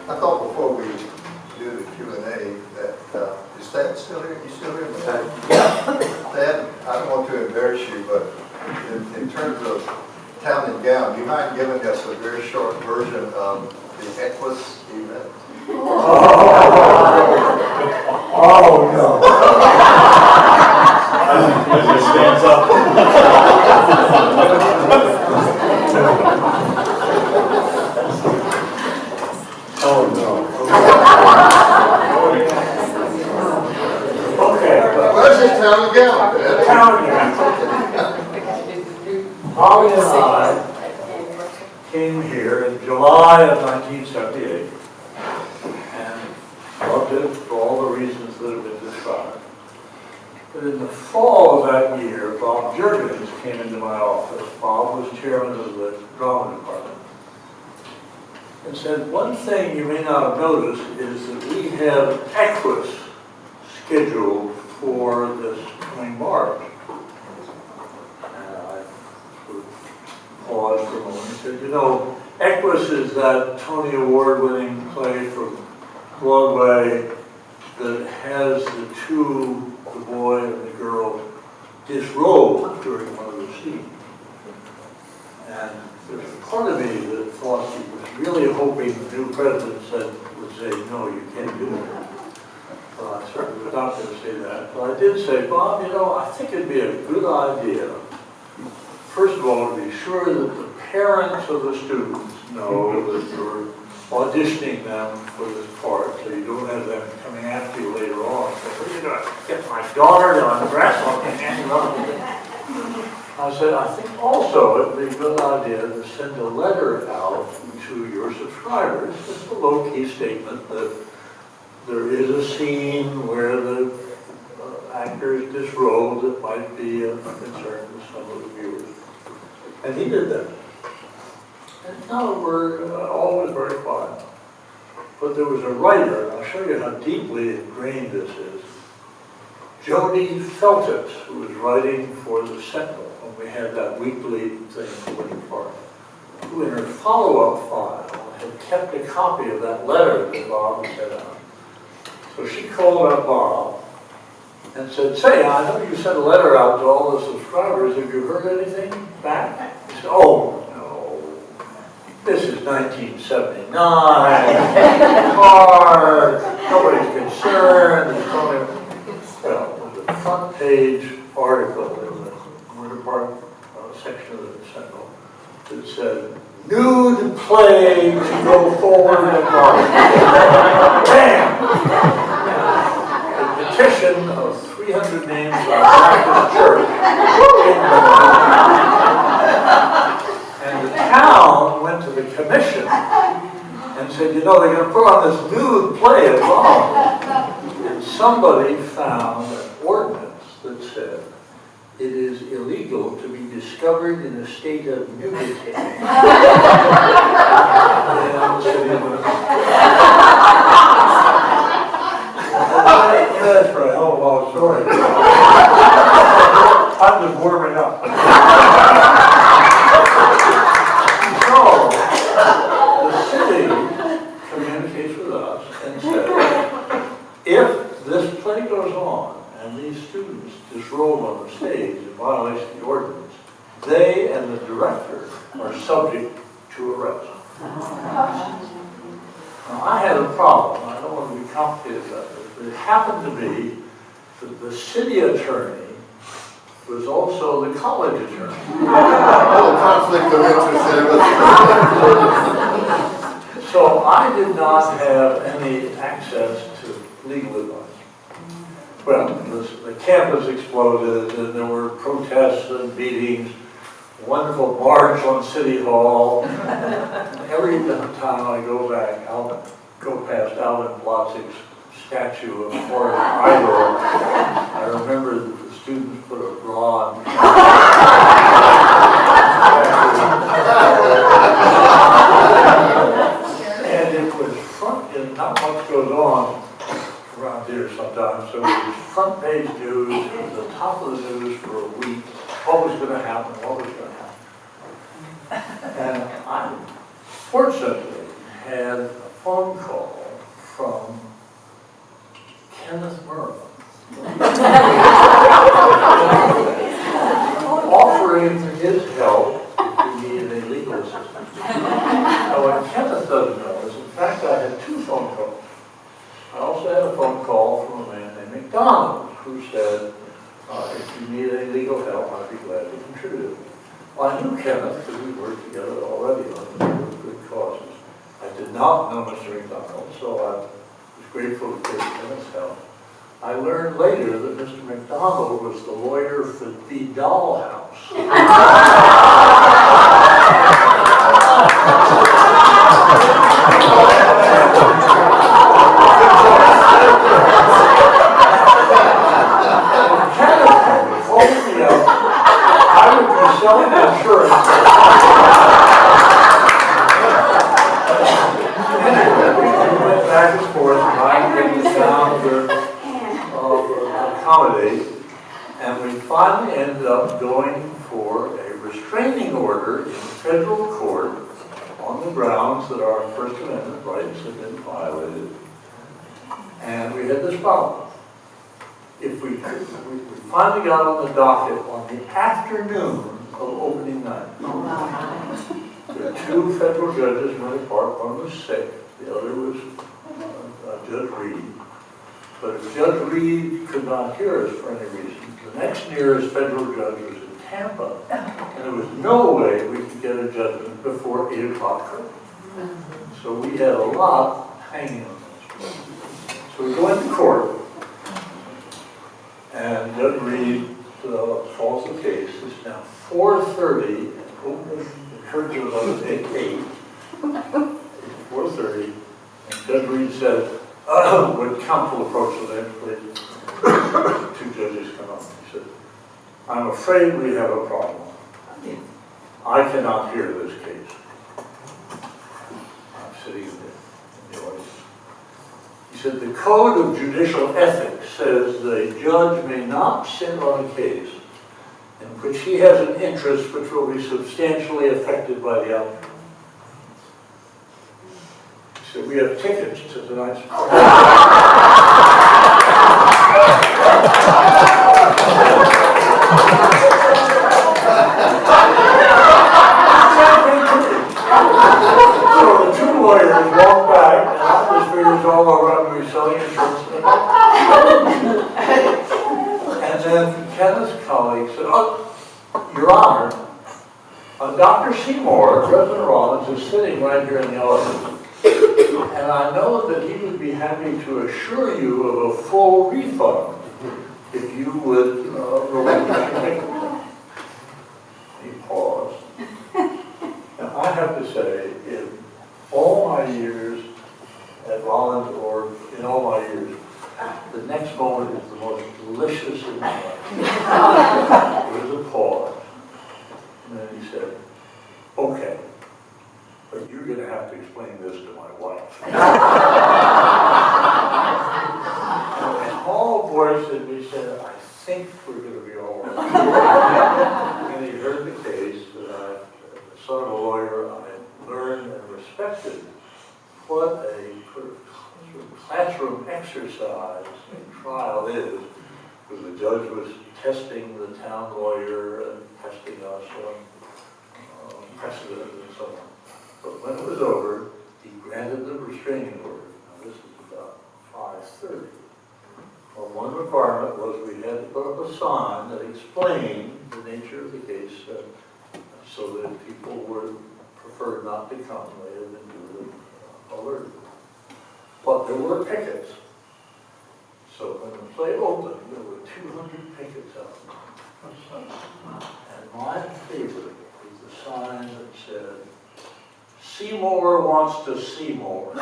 I thought before we do the Q&A that, is Thad still here? You still here? Thad, I don't want to embarrass you, but in terms of town and gown, do you mind giving us a very short version of the Equus event? Oh no. As he stands up. Oh no. Okay. Well, that's just town and gown. Town Holly and I came here in July of 1978 and loved it for all the reasons that have been described. But in the fall of that year, Bob Juergens came into my office. Bob was chairman of the drama department. And said, one thing you may not have noticed is that we have Equus scheduled for this coming March. And I sort of paused for a moment and said, you know, Equus is that Tony Award-winning play from Broadway that has the boy and the girl, disrobed during one of the scenes. And there's a part of me that thought he was really hoping the new president would say, no, you can't do it. Well, I certainly was not going to say that. But I did say, Bob, you know, I think it'd be a good idea, first of all, to be sure that the parents of the students know that you're auditioning them for this part, so you don't have them coming after you later on. So, what are you doing? Get my daughter to undress on me and I said, I think also it would be a good idea to send a letter out to your subscribers, just a low-key statement that there is a scene where the actor is disrobed that might be a concern to some of the viewers. And he did that. And no, all was very quiet. But there was a writer, and I'll show you how deeply ingrained this is, Jody Feltus, who was writing for the Sentinel when we had that weekly thing for Winter Park, who in her follow-up file had kept a copy of that letter that Bob had sent out. So she called up Bob and said, say, I know you sent a letter out to all the subscribers. Have you heard anything back? He said, oh, no. This is 1979. Hard. Nobody's concerned. Well, it was a front page article in the Winter Park section of the Sentinel that said, nude play to go forward in the park. Bam! A petition of 300 names of Baptist church. And the town went to the commission and said, you know, they're going to put on this nude play at Rollins. And somebody found an ordinance that said, it is illegal to be discovered in a state of nudity. That's for a hell of a long story. I'm just warming up. So, the city communicates with us and says, if this play goes on, and these students disrobe on the stage in violation of the ordinance, they and the director are subject to arrest. Now, I had a problem. I don't want to be complicated about this, but it happened to be that the city attorney was also the college attorney. A little conflict of interest there. So I did not have any access to legal advice. Well, the campus exploded, and there were protests and meetings, a wonderful march on City Hall. And every time I go back, I'll go past Alvin Blotzig's statue of Forrest Idol. I remember that the students put a bra on. And it was front, and not much goes on around here sometimes, so it was front page news, it was the top of the news for a week, what was going to happen, what was going to happen. And I, fortunately, had a Now, what Kenneth doesn't know is, in fact, I had 2 phone calls. I also had a phone call from a man named McDonald, who said, if you need any legal help, I'd be glad to contribute. Well, I knew Kenneth because we worked together already on a number of good causes. I did not know Mr. McDonald, so I was grateful to take Kenneth's help. I learned later that Mr. McDonald was the lawyer for the dollhouse. Selling insurance. We went back and forth, and I came down to accommodate, and we finally ended up going for a restraining order in federal court on the grounds that our First Amendment rights had been violated. And we had this problem. If we finally got on the docket on the afternoon of opening night. There were 2 federal judges went apart. One was sick, the other was Judge Reed. But if Judge Reed could not hear us for any reason, the next nearest federal judge was in Tampa, and there was no way we could get a judgment before 8 o'clock. So we had a lot hanging on this. So we go into court, and Judge Reed calls the case. It's now 4:30, and encourages us at 8. 4:30, and Judge Reed said, when counsel approached the bench, please, 2 judges come up. He said, I'm afraid we have a problem. I cannot hear this case. I'm sitting in the audience. He said, the Code of Judicial Ethics says that a judge may not sit on a case in which he has an interest which will be substantially affected by the outcome. He said, we have tickets to tonight's So the 2 lawyers walked back, and I was figures all around me selling insurance. And then Kenneth's colleague said, Your Honor, Dr. Seymour, President of Rollins, is sitting right here in the audience. And I know that he would be happy to assure you of a full refund if you would relinquish your ticket. He paused. Now, I have to say, in all my years at Rollins, or in all my years, the next moment is the most delicious in my life. There was a pause. And then he said, okay, but you're going to have to explain this to my wife. In a small voice, and we said, I think we're going to be all right. And he heard the case that I, as the son of a lawyer, I learned and respected what a classroom exercise in trial is, because the judge was testing the town lawyer and testing us on precedent and so on. But when it was over, he granted the restraining order. Now this is about 5:30. Well, one requirement was we had to put up a sign that explained the nature of the case so that people would prefer not to come. They had been duly alerted. But there were pickets. So when the play opened, there were 200 pickets out. And my favorite was the sign that said, Seymour wants to see more.